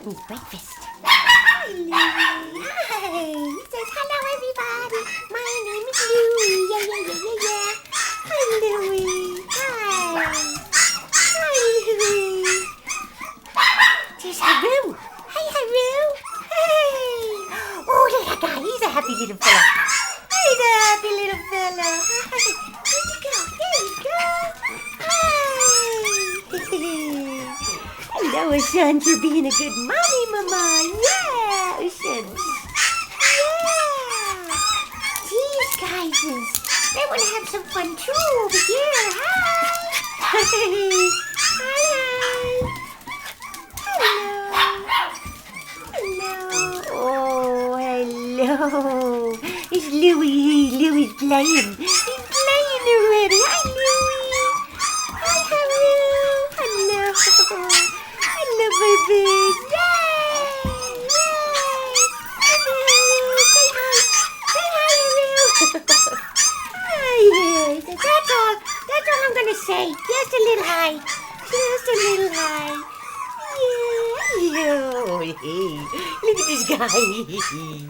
needs breakfast. Hi, Louie. Hi. He says, hello, everybody. My name is Louie. Yeah, yeah, yeah, yeah, yeah. Hi, Louie. Hi. Hi, Louie. There's Haru. Hi, Haru. Hey. Oh, look at that guy. He's a happy little fella. He's a happy little fella. Hi. Where'd you go? There you go. Hi. Hello, Ooshontz, for being a good mommy, Mama. Yeah, Ooshontz. Yeah. These guys, they want to have some fun too over here. Hi. Hi. Hello. Oh, hello. It's Louie. Louie's playing. He's playing already. Hi, Louie. Hi, Haru. Hello. Hello, babies. Yay. Yay. Hello. Say hi. Say hi, Haru. Hi. That's all. That's all I'm going to say. Just a little hi. Just a little hi. Yeah. Look at this guy.